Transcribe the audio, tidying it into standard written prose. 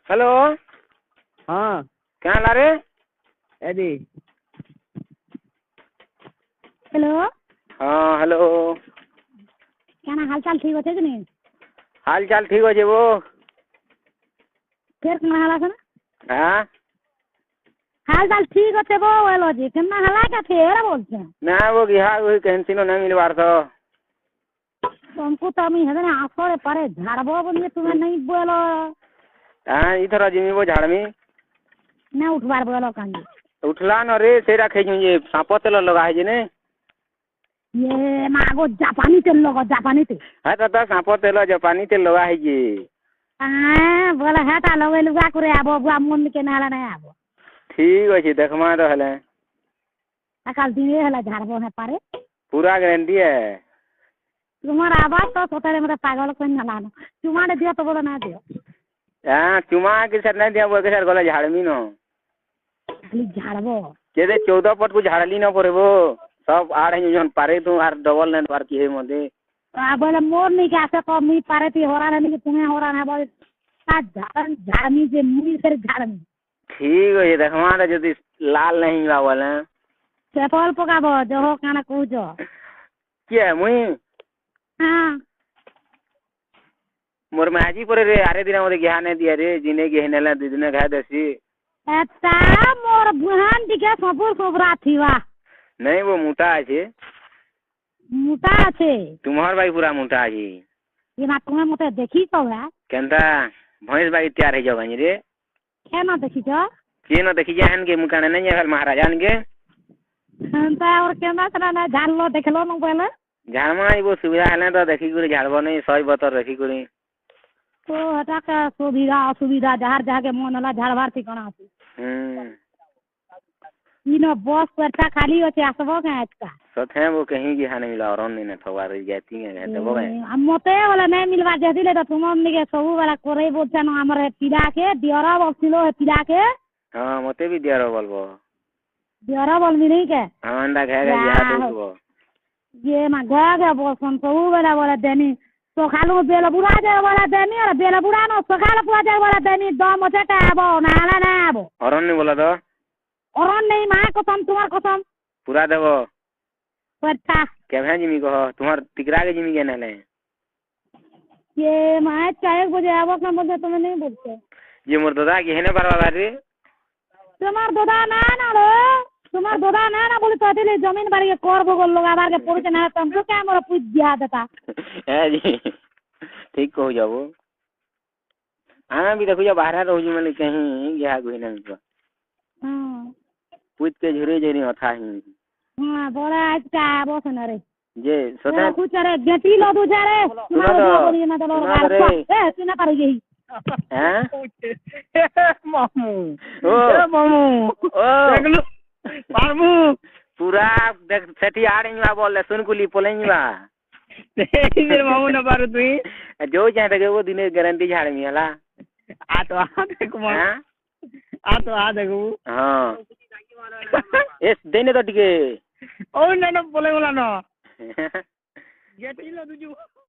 Hello हाँ क्या ला रे एदी हेलो हाँ हेलो क्या ना हालचाल ठीक अच्छे कि नहीं? हाल चाल ठीक अच्छे वो फिर कना हाला कना हाँ हाल चाल ठीक अच्छे वो बोलो जी कितना हाला क्या फिर बोलते हैं ना वो गया वही कैंसिनो नहीं मिलवार था तुमको तो मैं है ना आसोड़े परे झाड़बो बोलिए तुम्हें नहीं बोलो हाँ इधर जिमी वो झाड़ में ना उठवार बोलो कंगे उठला न रे सेरा खेजू ये सांप तेल लगा है जी ने ये मागो जापानी तेल लोगो जापानी तेल हाँ दादा सांप तेल जापानी तेल लगा है जी हाँ बोला है ता लोग लुगा करे आबो बुआ मन के नाला नहीं आबो ठीक अच्छे देखमा रहले अकाल दिन ये हला झाड़बो है पारे पूरा गारंटी है तुम्हारा आवाज तो सोते मेरे पागल को ना लानो तुम्हारे दिया तो बोलो ना दियो हाँ चुमा के सर नहीं दिया वो के सर गला झाड़ में न खाली झाड़बो केदे 14 पट को झाड़ली न पड़े वो सब आड़ है जन पारे तू आर डबल नेट पार की है मधे बोले मोर नहीं क्या से तो मी पारे थी हो रहा नहीं तुम्हें हो रहा है बोले झाड़मी जे मुड़ी से झाड़मी ठीक है देखमा रे यदि लाल नहीं बावल है चपल पकाबो जो हो काना कूजो क्या मुई हाँ मोर माजी पर रे आरे दिन मते ज्ञान नहीं दिया रे जिने के हेनेला दिन खा देसी एता मोर बुहान दिखे सबुर सोबरा थीवा नहीं वो मोटा है मोटा আছে तुम्हार भाई पूरा मोटा है ये ना तुम्हें मते देखी तो है केनता भैंस भाई तैयार है जगन रे क्या ना देखी जो के न देखी जाहन के मुकाने नहीं है महाराजान के एता और केना करा ना झाड़ लो देख लो न पहले झाड़मा वो सुविधा है ना तो देखी करे झाड़बो नहीं सही बतर देखी करे तो हटा का सुविधा असुविधा जहार जहाँ के मन होला झाड़वार ठिकाना আছে इनो बस परचा खाली होते आसबो के आज का सथे वो कहीं की हानि मिला और नहीं थवा रही जाती है देबो है हम मते वाला नहीं मिलवा जदी ले तो तुम हमनी के सब वाला करे बोलछन हमर पिला के दियरा बसिलो है पिला के हां मते भी दियारो बोलबो दियरा बोल मी नहीं के हां अंडा खाएगा या देबो ये मा गया बोलछन सब वाला बोला देनी तो खालू बेला बुढ़ा जाए वाला देनी और बेला बुढ़ा न सखाल पुआ जाए वाला देनी दम चटा आबो नाला ना आबो और नहीं बोला तो और नहीं मां कसम तुम्हार कसम पूरा देबो परचा क्या भाई जिमी को तुम्हार टिकरा के जिमी के नले ये मां 4 बजे आबो ना बोलते तुम्हें नहीं बोलते ये मोर दादा के है ना बरवा रे तुम्हार दादा ना रो तुम्हार दादा ना बोले तो अतिले जमीन बारी के कर भोगल लोग आबार के पुरुष ना तुमको क्या मोर पूछ दिया देता है जी ठीक को जाबो हां भी देखो जा बाहर रहो जी मतलब कहीं गया कोई नहीं तो हां पूछ के झुरे झुरे अथा ही हां बोला आज का आबो न रे जे सदा कुछ रे गेटी लो दू जा रे तुम्हारे बोली ना तो लोग ए सुना पर यही हैं मामू ओ मामू ओ मामू पूरा देख सेठी आ रही बा बोल सुन कुली पोलेंगी बा तेरे मामू न पारो तुई जो चाहे देखे वो दिने गारंटी झाड़ में हला आ तो आ देखो मां आ तो आ देखो हां एस देने तो टिके ओ ना ना बोले बोला ना गेटी लो तुझू